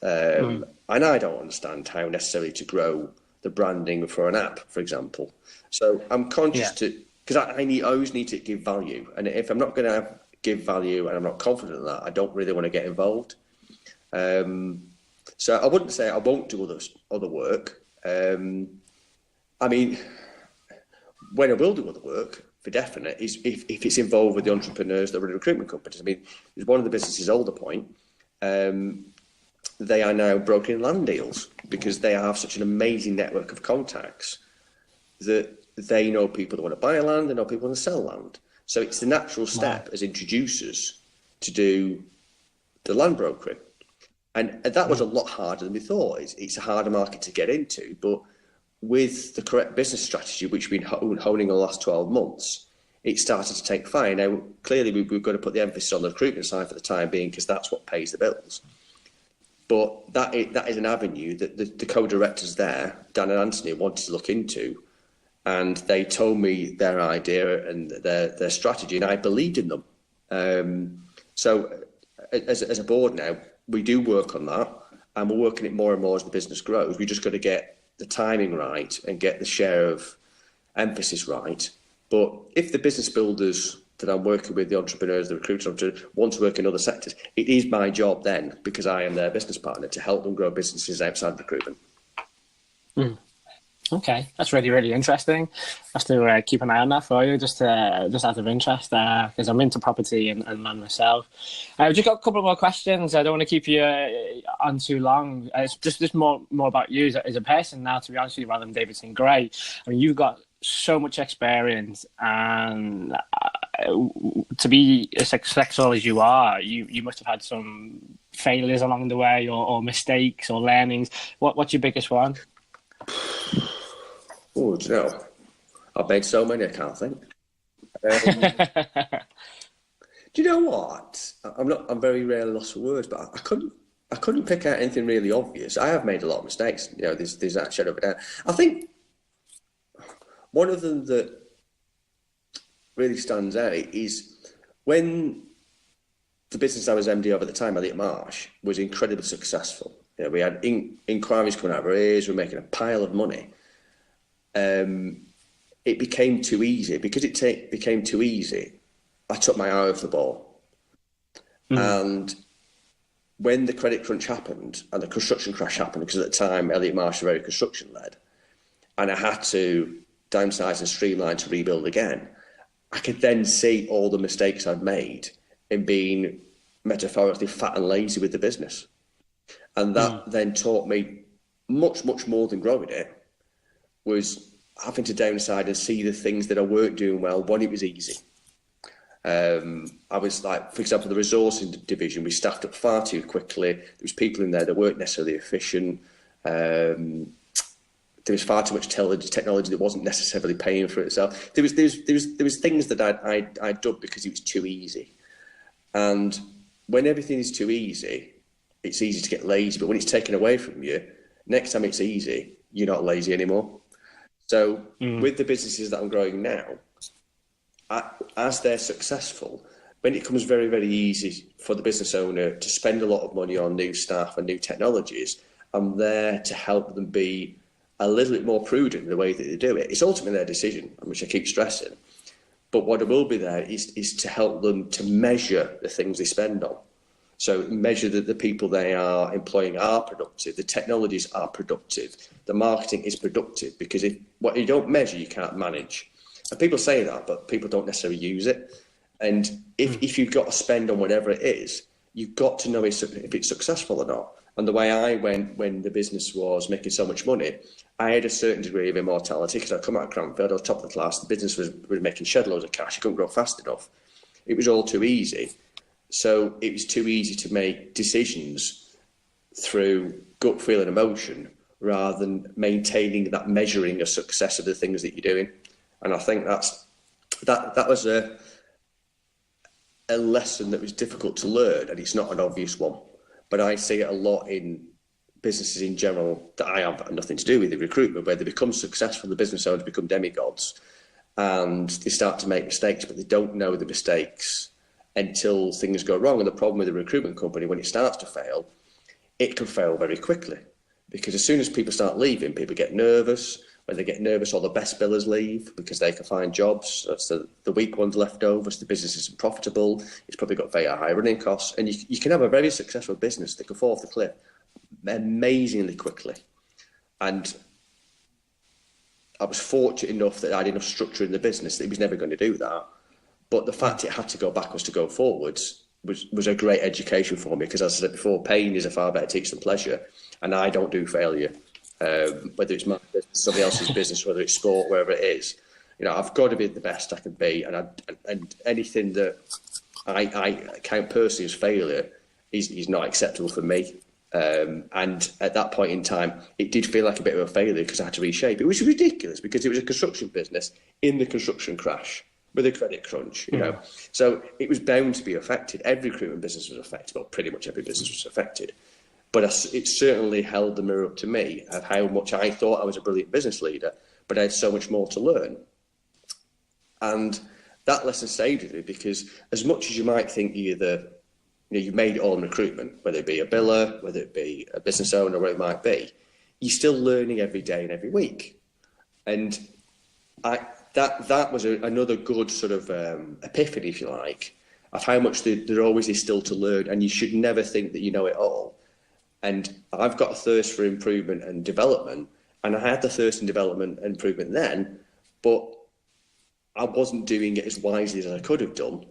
And I don't understand how necessarily to grow the branding for an app, for example. So I'm conscious because I always need to give value. And if I'm not going to give value and I'm not confident in that, I don't really want to get involved. So I wouldn't say I won't do other work. When I will do other work, for definite, is if it's involved with the entrepreneurs that run recruitment companies. There's one of the businesses, Older Point. they are now brokering land deals because they have such an amazing network of contacts that they know people that want to buy land, they know people want to sell land. So it's the natural step as introducers to do the land brokering. And that was a lot harder than we thought. It's a harder market to get into, but with the correct business strategy, which we've been honing the last 12 months, it started to take fire. Now, clearly, we've got to put the emphasis on the recruitment side for the time being, because that's what pays the bills. But that is an avenue that the co-directors there, Dan and Anthony, wanted to look into. And they told me their idea and their strategy, and I believed in them. So as a board now, we do work on that, and we're working it more and more as the business grows. We just got to get the timing right and get the share of emphasis right. But if the business builders that I'm working with, the entrepreneurs, the recruiters, want to work in other sectors, it is my job then, because I am their business partner, to help them grow businesses outside recruitment. Okay, that's really, really interesting. I have to keep an eye on that for you, just out of interest, because I'm into property and land myself. I've just got a couple more questions. I don't want to keep you on too long. It's just more about you as a person now, to be honest with you, rather than Davidson Gray. I mean, you've got so much experience, and to be as successful as you are, you must have had some failures along the way, or mistakes or learnings. What's your biggest one? Oh, do you know? I've made so many, I can't think. Do you know what? I'm very rarely lost for words, but I couldn't pick out anything really obvious. I have made a lot of mistakes. You know, there's that shadow of a doubt. I think one of them that really stands out is when the business I was MD of at the time, Elliot Marsh, was incredibly successful. You know, we had inquiries coming out of our ears. We were making a pile of money. It became too easy. Because it became too easy, I took my eye off the ball. And when the credit crunch happened and the construction crash happened, because at the time Elliot Marsh was very construction led, and I had to downsize and streamline to rebuild again, I could then see all the mistakes I'd made in being metaphorically fat and lazy with the business. And that then taught me much, much more than growing it, was having to downside and see the things that I weren't doing well when it was easy. I was like, for example, the resourcing division, we staffed up far too quickly. There was people in there that weren't necessarily efficient. There was far too much technology that wasn't necessarily paying for itself. There was things that I'd done because it was too easy. And when everything is too easy, it's easy to get lazy. But when it's taken away from you, next time it's easy, you're not lazy anymore. So with the businesses that I'm growing now, as they're successful, when it becomes very, very easy for the business owner to spend a lot of money on new staff and new technologies, I'm there to help them be a little bit more prudent in the way that they do it. It's ultimately their decision, which I keep stressing. But what I will be there is to help them to measure the things they spend on. So measure that the people they are employing are productive, the technologies are productive, the marketing is productive, because if what you don't measure, you can't manage. And people say that, but people don't necessarily use it. And if you've got to spend on whatever it is, you've got to know if it's successful or not. And the way I went when the business was making so much money, I had a certain degree of immortality, because I'd come out of Cranfield, I was top of the class, the business was making shed loads of cash, it couldn't grow fast enough. It was all too easy. So it was too easy to make decisions through gut feel and emotion, rather than maintaining that measuring of success of the things that you're doing. And I think that was a lesson that was difficult to learn, and it's not an obvious one. But I see it a lot in businesses in general that I have nothing to do with, the recruitment, where they become successful, the business owners become demigods, and they start to make mistakes, but they don't know the mistakes until things go wrong. And the problem with the recruitment company, when it starts to fail, it can fail very quickly, because as soon as people start leaving, people get nervous. When they get nervous, all the best billers leave because they can find jobs. So the weak ones left over, so the business isn't profitable. It's probably got very high running costs. And you can have a very successful business that can fall off the cliff amazingly quickly. And I was fortunate enough that I had enough structure in the business that it was never going to do that. But the fact it had to go backwards to go forwards, was a great education for me, because as I said before, pain is a far better teacher than pleasure, and I don't do failure. Whether it's my business, somebody else's business, whether it's sport, wherever it is, I've got to be the best I can be, and anything that I count personally as failure is not acceptable for me. And at that point in time, it did feel like a bit of a failure because I had to reshape it, which was ridiculous because it was a construction business in the construction crash with a credit crunch, So it was bound to be affected. Every recruitment business was affected, well, pretty much every business was affected. But it certainly held the mirror up to me of how much I thought I was a brilliant business leader, but I had so much more to learn. And that lesson stayed with me, because as much as you might think you've made it all in recruitment, whether it be a biller, whether it be a business owner, whatever it might be, you're still learning every day and every week. And that was another good sort of epiphany, if you like, of how much there always is still to learn, and you should never think that you know it all. And I've got a thirst for improvement and development, and I had the thirst and development and improvement then, but I wasn't doing it as wisely as I could have done,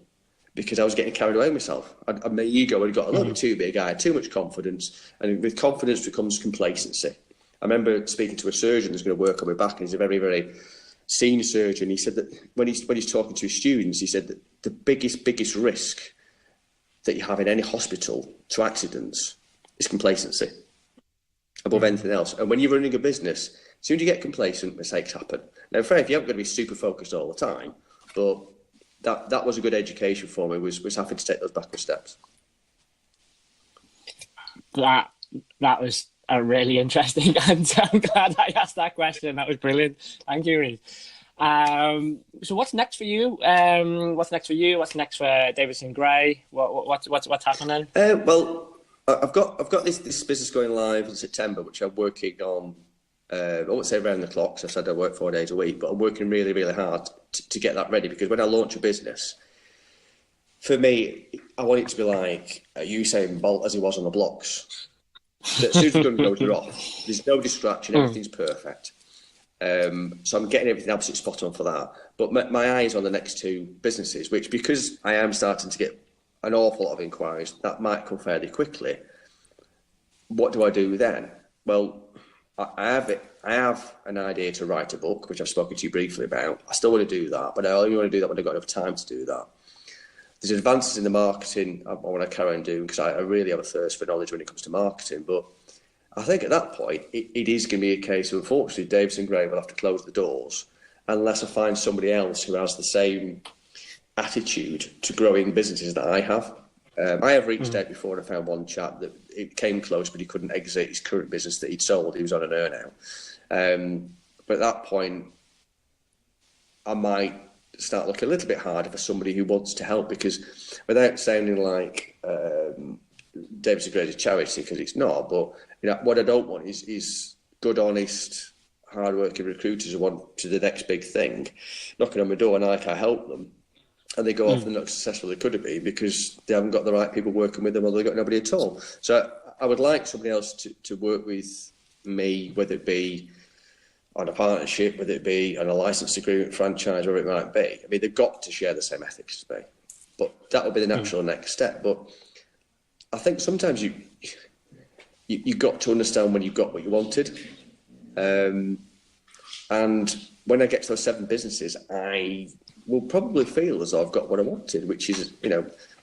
because I was getting carried away myself. My ego had got a little bit too big. I had too much confidence, and with confidence becomes complacency. I remember speaking to a surgeon who's going to work on my back, and he's a very, very senior surgeon. He said that when he's talking to his students, he said that the biggest risk that you have in any hospital to accidents is complacency above anything else. And when you're running a business, as soon as you get complacent, mistakes happen. Now, fair, if you haven't got to be super focused all the time, but that was a good education for me, was having to take those backward steps. That was a really interesting answer. I'm glad I asked that question. That was brilliant. Thank you, Rhys. So what's next for you? What's next for Davidson Gray? What's happening? Well, I've got this business going live in September, which I'm working on. I won't say around the clock, so I said I work 4 days a week, but I'm working really, really hard to get that ready, because when I launch a business, for me, I want it to be like Usain Bolt as he was on the blocks. As soon as the gun goes, you're off. There's no distraction, everything's perfect. So I'm getting everything absolutely spot on for that. But my eyes on the next two businesses, which, because I am starting to get an awful lot of inquiries, that might come fairly quickly. What do I do then? Well, I have an idea to write a book, which I've spoken to you briefly about. I still want to do that, but I only want to do that when I've got enough time to do that. There's advances in the marketing I want to carry on doing, because I really have a thirst for knowledge when it comes to marketing. But I think at that point, it is going to be a case of, unfortunately, Davidson Gray will have to close the doors unless I find somebody else who has the same attitude to growing businesses that I have. I have reached out before, and I found one chap that it came close, but he couldn't exit his current business that he'd sold. He was on an earn-out. But at that point, I might start looking a little bit harder for somebody who wants to help, because without sounding like Davidson Gray's a charity, because it's not, but what I don't want is good, honest, hard-working recruiters who want to the next big thing knocking on my door, and I can't help them, and they go off and not successful they could have been because they haven't got the right people working with them, or they've got nobody at all. So I would like somebody else to work with me, whether it be on a partnership, whether it be on a license agreement, franchise, whatever it might be. I mean, they've got to share the same ethics as me, but that would be the natural next step. But I think sometimes you got to understand when you've got what you wanted. And when I get to those 7 businesses, I will probably feel as though I've got what I wanted, which is,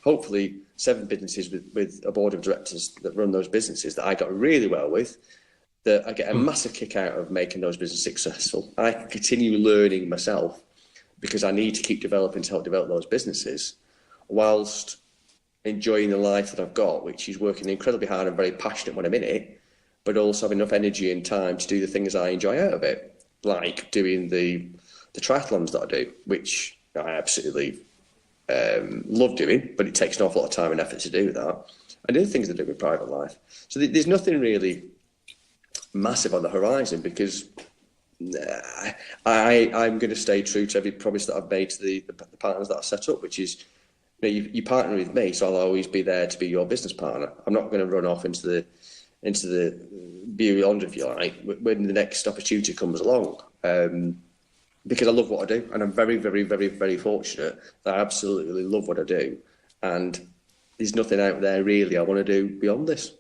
hopefully 7 businesses with a board of directors that run those businesses that I got really well with, that I get a massive kick out of making those businesses successful. I can continue learning myself, because I need to keep developing to help develop those businesses, whilst enjoying the life that I've got, which is working incredibly hard and very passionate when I'm in it, but also have enough energy and time to do the things I enjoy out of it, like doing the triathlons that I do, which I absolutely love doing, but it takes an awful lot of time and effort to do that, and other things that I do in private life. So there's nothing really massive on the horizon, because I'm going to stay true to every promise that I've made to the partners that I've set up, which is, you partner with me, so I'll always be there to be your business partner. I'm not going to run off into the beyond, if you like, when the next opportunity comes along, because I love what I do, and I'm very, very, very, very fortunate that I absolutely love what I do, and there's nothing out there really I want to do beyond this.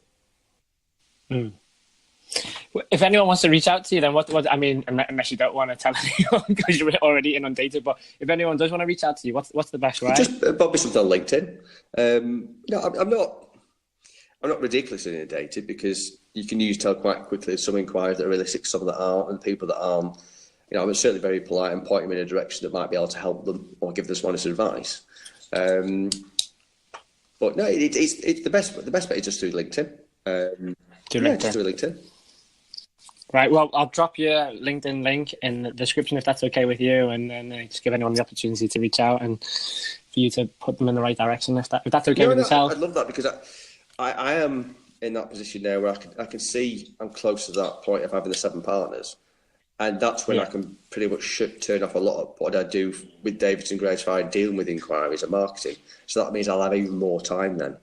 If anyone wants to reach out to you, then what I mean, unless you don't want to tell anyone because you're already inundated, but if anyone does want to reach out to you, what's the best way? Just probably something on LinkedIn. No, I'm not ridiculously inundated, because you can tell quite quickly some inquiries that are realistic, some that aren't, and people that aren't. I'm certainly very polite and point them in a direction that might be able to help them or give them some honest advice. But no, it's the best. The best bet is just through LinkedIn. Just through LinkedIn. Right. Well, I'll drop your LinkedIn link in the description if that's okay with you, and then just give anyone the opportunity to reach out and for you to put them in the right direction if that's okay with yourself. I'd love that, because I am in that position now where I can see I'm close to that point of having the 7 partners, and that's when I can pretty much turn off a lot of what I do with Davidson Gray as far as dealing with inquiries and marketing. So that means I'll have even more time then.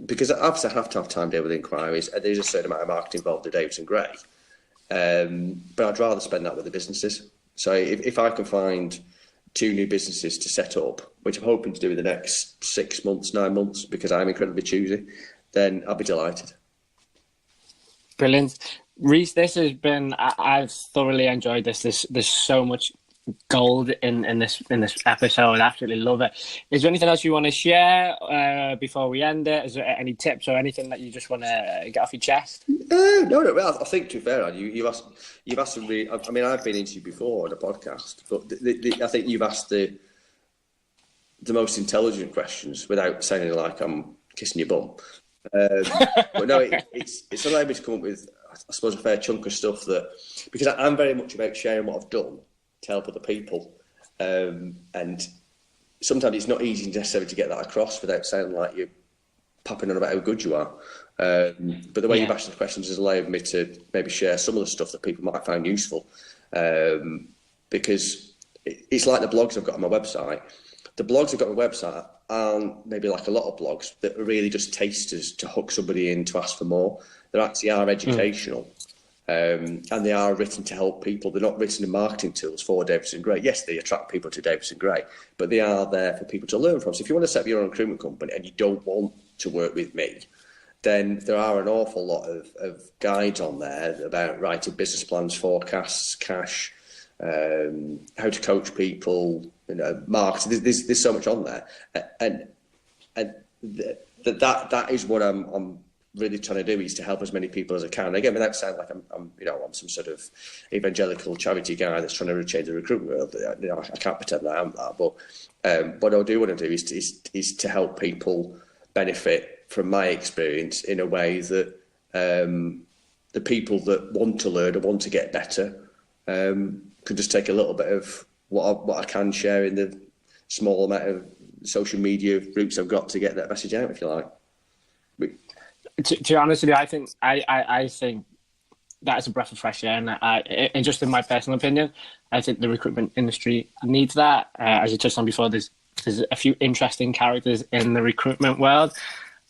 Because obviously I have to have time to deal with inquiries, and there's a certain amount of marketing involved at Davidson Gray. But I'd rather spend that with the businesses. So if I can find 2 new businesses to set up, which I'm hoping to do in the next 6 months, 9 months, because I'm incredibly choosy, then I'll be delighted. Brilliant. Rhys, this has been, I've thoroughly enjoyed this. There's so much gold in this episode. I absolutely love it. Is there anything else you want to share before we end it? Is there any tips or anything that you just want to get off your chest? No. Well, I think, to be fair, you've asked some really. I mean, I've been interviewed before on a podcast, but I think you've asked the most intelligent questions without sounding like I'm kissing your bum. But no, it's allowed me to come up with, I suppose, a fair chunk of stuff that, because I'm very much about sharing what I've done to help other people, and sometimes it's not easy necessarily to get that across without sounding like you're popping on about how good you are. But the way you've asked the questions has allowed me to maybe share some of the stuff that people might find useful, because it's like the blogs I've got on my website. The blogs I've got on my website aren't maybe like a lot of blogs that are really just tasters to hook somebody in to ask for more. They actually are educational. And they are written to help people. They're not written in marketing tools for Davidson Gray. Yes, they attract people to Davidson Gray, but they are there for people to learn from. So if you want to set up your own recruitment company and you don't want to work with me, then there are an awful lot of guides on there about writing business plans, forecasts, cash, how to coach people, marketing. There's so much on there, and that is what I'm really trying to do, is to help as many people as I can. Again, without sounding like I'm some sort of evangelical charity guy that's trying to change the recruitment world. I can't pretend that I am that. But what I do want to do is to help people benefit from my experience in a way that the people that want to learn or want to get better can just take a little bit of what I can share in the small amount of social media routes I've got to get that message out, if you like. To be honest with you, I think that is a breath of fresh air, and just in my personal opinion, I think the recruitment industry needs that. As you touched on before, there's a few interesting characters in the recruitment world,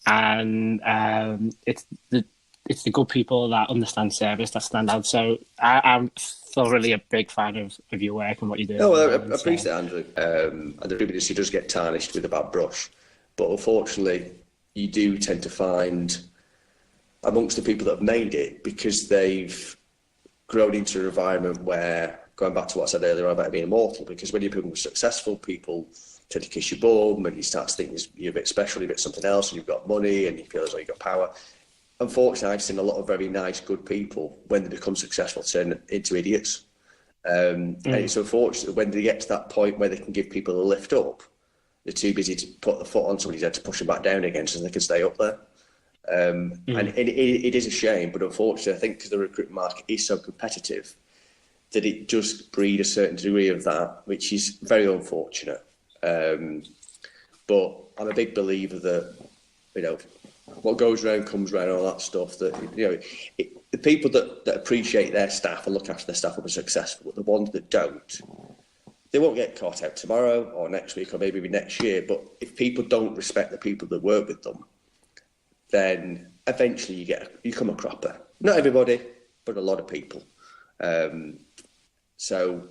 and it's the good people that understand service that stand out. So I'm thoroughly a big fan of your work and what you do. No, well, I appreciate that, Andrew. And the recruitment industry does get tarnished with a bad brush, but unfortunately, you do tend to find amongst the people that have made it, because they've grown into an environment where, going back to what I said earlier about being immortal, because when you're becoming successful, people tend to kiss your bum and you start to think you're a bit special, you're a bit something else, and you've got money and you feel as though you've got power. Unfortunately, I've seen a lot of very nice, good people, when they become successful, turn into idiots. And it's unfortunate that when they get to that point where they can give people a lift up, they're too busy to put the foot on somebody's head to push them back down again so they can stay up there. And it is a shame, but unfortunately, I think because the recruitment market is so competitive, that it does breed a certain degree of that, which is very unfortunate. But I'm a big believer that, what goes around comes around, all that stuff. That the people that appreciate their staff and look after their staff will be successful. But the ones that don't, they won't get caught out tomorrow or next week or maybe next year. But if people don't respect the people that work with them, then eventually you come a cropper. Not everybody, but a lot of people. So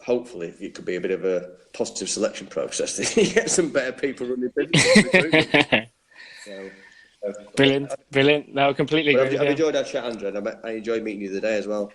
hopefully it could be a bit of a positive selection process. You get some better people running businesses. So, Brilliant. No, completely but agree. I've enjoyed our chat, Andrew, and I enjoyed meeting you today as well.